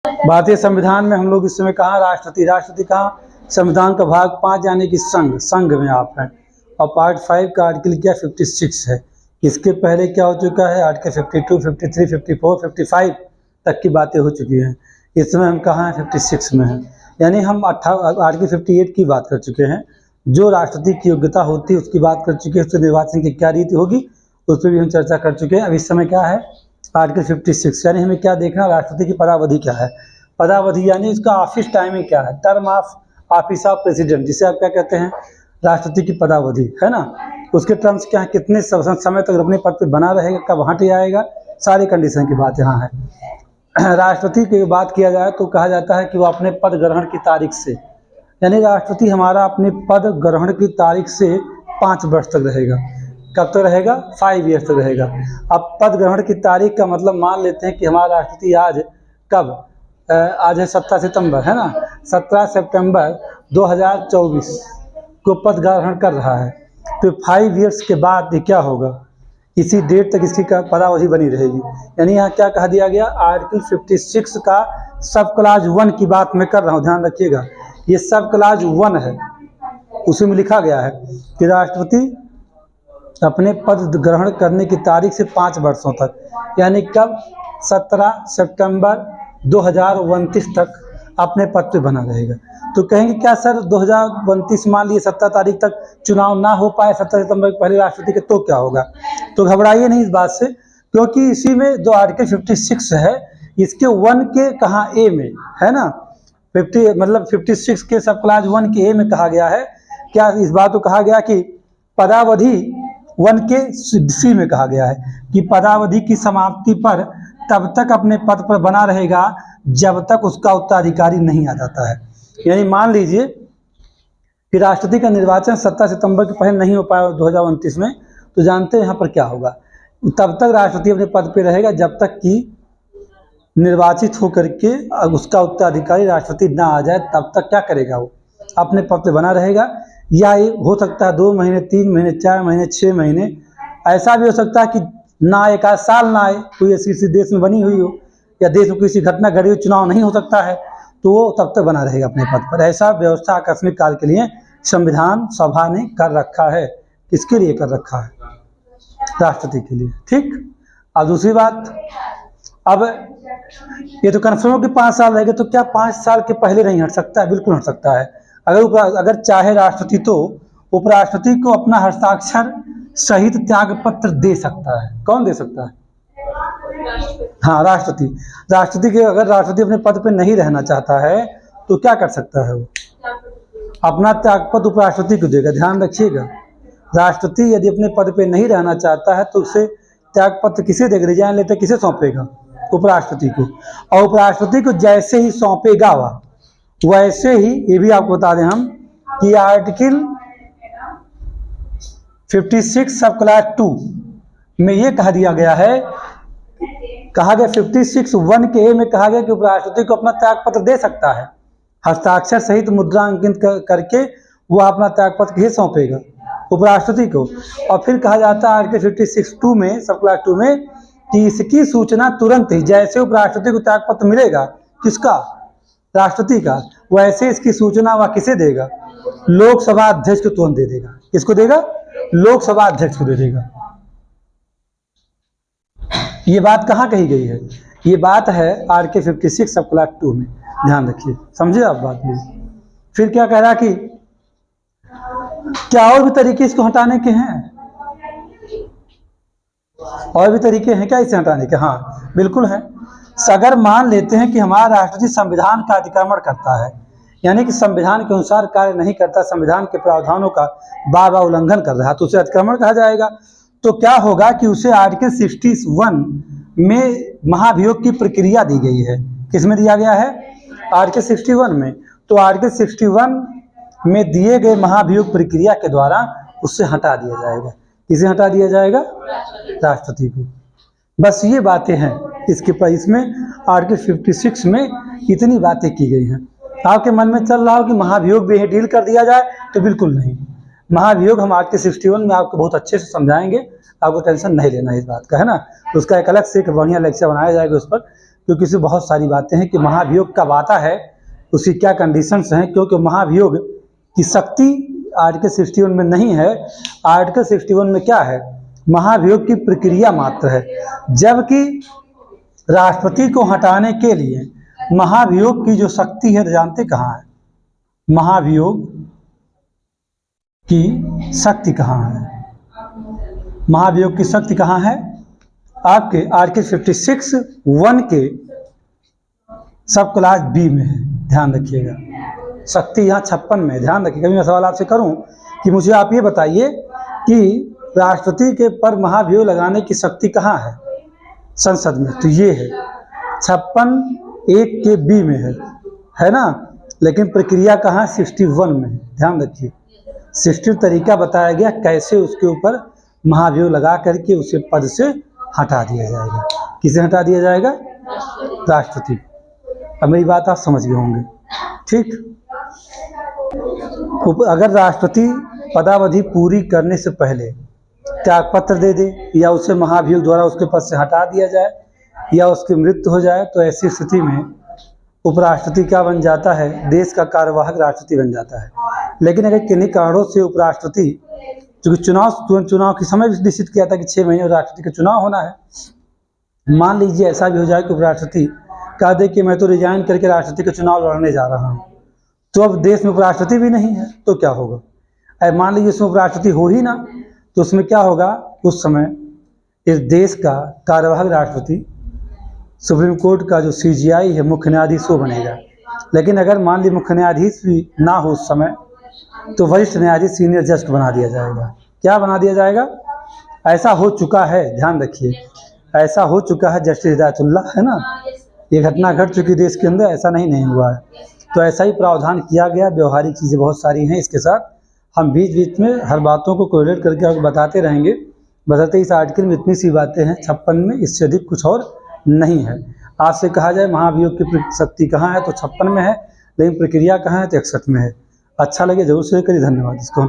भारतीय संविधान में हम लोग इस समय कहाँ राष्ट्रपति कहाँ, संविधान का भाग 5 यानी कि संघ में आप हैं। और पार्ट 5 का आर्टिकल क्या 56 है। इसके पहले क्या हो चुका है, आर्टिकल 52, 53, 54, 55 तक की बातें हो चुकी हैं। इस समय हम कहाँ हैं, 56 में हैं। यानी हम आर्टिकल 58 की बात कर चुके हैं, जो राष्ट्रपति की योग्यता होती है उसकी बात कर चुके हैं। उसके निर्वाचन की क्या रीति होगी उस पर भी हम चर्चा कर चुके हैं। अब इस समय क्या है, आर्टिकल 56 यानी हमें क्या देखना, राष्ट्रपति की पदावधि क्या है। पदावधि यानी उसका ऑफिस टाइमिंग क्या है, term of office of president, जिसे आप क्या कहते हैं, राष्ट्रपति की पदावधि है ना। उसके टर्म्स क्या है, कितने समय तक अपने पद पर बना रहेगा, कब हट जाएगा, सारी कंडीशन की बात यहाँ है। राष्ट्रपति की बात किया जाए तो कहा जाता है कि वो अपने पद ग्रहण की तारीख से, यानी राष्ट्रपति हमारा अपने पद ग्रहण की तारीख से 5 वर्ष तक रहेगा। कब तक रहेगा, 5 ईयर्स तक रहेगा। अब पद ग्रहण की तारीख का मतलब मान लेते हैं कि हमारा राष्ट्रपति आज कब, आज है 17 सितंबर है ना, 17 सितंबर 2024 को पद ग्रहण कर रहा है। तो 5 ईयर्स के बाद ये क्या होगा, इसी डेट तक इसकी पदावधि बनी रहेगी। यानी यहाँ क्या कहा दिया गया, आर्टिकल 56 का सब क्लाज 1 की बात मैं कर रहा हूँ, ध्यान रखिएगा। ये सब क्लाज 1 है, उसी में लिखा गया है कि राष्ट्रपति अपने पद ग्रहण करने की तारीख से 5 वर्षों तक, यानी कब, 17 सितंबर 2029 तक अपने पद पे बना रहेगा। तो कहेंगे क्या सर 2029 मान लिए 17 तारीख तक चुनाव ना हो पाए 17 सितंबर के पहले राष्ट्रपति के, तो क्या होगा। तो घबराइए नहीं इस बात से, क्योंकि इसी में जो आर्टिकल 56 है इसके 1 के कहाँ ए में है ना, 50 मतलब 56 के सब क्लाज 1 के ए में कहा गया है, क्या इस बात को कहा गया कि पदावधि 1 के सी में कहा गया है कि पदावधि की समाप्ति पर तब तक अपने पद पर बना रहेगा जब तक उसका उत्तराधिकारी नहीं आ जाता है। यानी मान लीजिए कि राष्ट्रपति का निर्वाचन 17 सितंबर के पहले नहीं हो पाया 2029 में, तो जानते हैं यहाँ पर क्या होगा, तब तक राष्ट्रपति अपने पद पर रहेगा जब तक कि निर्वाचित होकर के उसका उत्तराधिकारी राष्ट्रपति ना आ जाए, तब तक क्या करेगा, वो अपने पद पर बना रहेगा। या ये हो सकता है 2 महीने, 3 महीने, 4 महीने, 6 महीने, ऐसा भी हो सकता है कि ना एक आध साल ना आए, कोई ऐसी देश में बनी हुई हो या देश में किसी घटना घड़ी हो, चुनाव नहीं हो सकता है, तो वो तब तक बना रहेगा अपने पद पर। ऐसा व्यवस्था आकस्मिक काल के लिए संविधान सभा ने कर रखा है। किसके लिए कर रखा है, राष्ट्रपति के लिए, ठीक। अब दूसरी बात, अब ये तो कन्फर्म हो कि 5 साल रहेगा, तो क्या 5 साल के पहले नहीं हट सकता है, बिल्कुल हट सकता है। अगर चाहे राष्ट्रपति तो उपराष्ट्रपति को अपना हस्ताक्षर सहित त्याग पत्र दे सकता है। कौन दे सकता है, हाँ राष्ट्रपति के, अगर राष्ट्रपति अपने पद पर नहीं रहना चाहता है तो क्या कर सकता है, वो अपना त्यागपत्र उपराष्ट्रपति को देगा। ध्यान रखिएगा, राष्ट्रपति यदि अपने पद पे नहीं रहना चाहता है तो उसे त्यागपत्र किसे देगा, रिजाइन लेटर किसे सौंपेगा, उपराष्ट्रपति को। और उपराष्ट्रपति को जैसे ही सौंपेगा वैसे ही, ये भी आपको बता दें हम कि आर्टिकल 56 सब क्लास 2 में ये कहा दिया गया है, कहा गया 56(1) के ए में कहा गया कि उपराष्ट्रपति को अपना त्यागपत्र दे सकता है, हस्ताक्षर सहित मुद्रा अंकित करके वो अपना त्यागपत्र किसे सौंपेगा, उपराष्ट्रपति को। और फिर कहा जाता है आर्टिकल 56(2) में सब क्लास 2 में कि इसकी सूचना तुरंत ही, जैसे उपराष्ट्रपति को त्यागपत्र मिलेगा, किसका, राष्ट्रपति का, वैसे इसकी सूचना वह किसे देगा, लोकसभा अध्यक्ष को तुरंत दे देगा। किसको देगा, लोकसभा अध्यक्ष को दे देगा। ये बात कहाँ कही गई है, ये बात है आर्टिकल 56 सब क्लास 2 में, ध्यान रखिए, समझे आप बात में। फिर क्या कह रहा कि क्या और भी तरीके इसको हटाने के हैं, और भी तरीके हैं क्या इसे हटाने के, हाँ बिल्कुल है। अगर मान लेते हैं कि हमारा राष्ट्रपति संविधान का अतिक्रमण करता है, यानी कि संविधान के अनुसार कार्य नहीं करता, संविधान के प्रावधानों का बार बार उल्लंघन कर रहा है, तो उसे अतिक्रमण कहा जाएगा। तो क्या होगा कि उसे आर्टिकल 61 में महाभियोग की प्रक्रिया दी गई है। किसमें दिया गया है, आर्टिकल 61 में। तो आर्टिकल 61 में दिए गए महाभियोग प्रक्रिया के द्वारा उससे हटा दिया जाएगा। किसे हटा दिया जाएगा, राष्ट्रपति को। बस ये बातें हैं इसके पर, इसमें आर्टिकल 56 में इतनी बातें की गई हैं। आपके मन में चल रहा हो कि महाभियोग भी डील कर दिया जाए, तो बिल्कुल नहीं। महाभियोग हम आर्टिकल 61 में आपको बहुत अच्छे से समझाएंगे, आपको टेंशन नहीं लेना इस बात का, है ना। तो उसका एक अलग से एक बढ़िया लेक्चर बनाया जाएगा उस पर, क्योंकि इसमें बहुत सारी बातें हैं कि महाभियोग कब आता है, उसकी क्या कंडीशंस हैं, क्योंकि महाभियोग की शक्ति आर्टिकल 61 में नहीं है। आर्टिकल 61 में क्या है, महाभियोग की प्रक्रिया मात्र है, जबकि राष्ट्रपति को हटाने के लिए महाभियोग की जो शक्ति है जानते कहाँ है, महाभियोग की शक्ति कहाँ है, महाभियोग की शक्ति कहाँ है, आपके आर्टिकल 56(1) के सब क्लास बी में है, ध्यान रखिएगा। शक्ति यहाँ 56 में, ध्यान रखिएगा। मैं सवाल आपसे करूं कि मुझे आप ये बताइए कि राष्ट्रपति के पर महाभियोग लगाने की शक्ति कहाँ है संसद में, तो ये है 56(1) के बी में है ना। लेकिन प्रक्रिया कहाँ 61 में है, ध्यान रखिए। 60 तरीका बताया गया कैसे उसके ऊपर महाभियोग लगा करके उसे पद से हटा दिया जाएगा। किसे हटा दिया जाएगा, राष्ट्रपति। अब मेरी बात आप समझ गए होंगे, ठीक। अगर राष्ट्रपति पदावधि पूरी करने से पहले त्यागपत्र दे दे या उसे महाभियोग द्वारा उसके पद से हटा दिया जाए या उसकी मृत्यु हो जाए, तो ऐसी स्थिति में उपराष्ट्रपति क्या बन जाता है, देश का कार्यवाहक राष्ट्रपति बन जाता है। लेकिन अगर किन्हीं कारणों से उपराष्ट्रपति, चूँकि चुनाव के समय भी निश्चित किया था कि 6 महीने राष्ट्रपति का चुनाव होना है, मान लीजिए ऐसा भी हो जाए कि उपराष्ट्रपति कह दे कि मैं तो रिजाइन करके राष्ट्रपति का चुनाव लड़ने जा रहा हूँ, तो अब देश में उपराष्ट्रपति भी नहीं है, तो क्या होगा। मान लीजिए उसमें उपराष्ट्रपति हो ही ना, तो उसमें क्या होगा, उस समय इस देश का कार्यवाहक राष्ट्रपति सुप्रीम कोर्ट का जो CJI है, मुख्य न्यायाधीश, वो बनेगा। लेकिन अगर मान लीजिए मुख्य न्यायाधीश भी ना हो उस समय, तो वरिष्ठ न्यायाधीश सीनियर जज बना दिया जाएगा। क्या बना दिया जाएगा, ऐसा हो चुका है, ध्यान रखिए, ऐसा हो चुका है। जस्टिस हिदायतुल्लाह है ना, ये घटना घट चुकी देश के अंदर, ऐसा नहीं हुआ है। तो ऐसा ही प्रावधान किया गया। व्यवहारिक चीज़ें बहुत सारी हैं इसके साथ, हम बीच बीच में हर बातों को कोरिलेट करके आपको बताते रहेंगे। बदलते इस आर्टिकल में इतनी सी बातें हैं 56 में, इससे अधिक कुछ और नहीं है। आपसे कहा जाए महाभियोग की शक्ति कहाँ है, तो 56 में है, लेकिन प्रक्रिया कहाँ है, तो 61 में है। अच्छा लगे जरूर शेयर करिए, धन्यवाद। इसको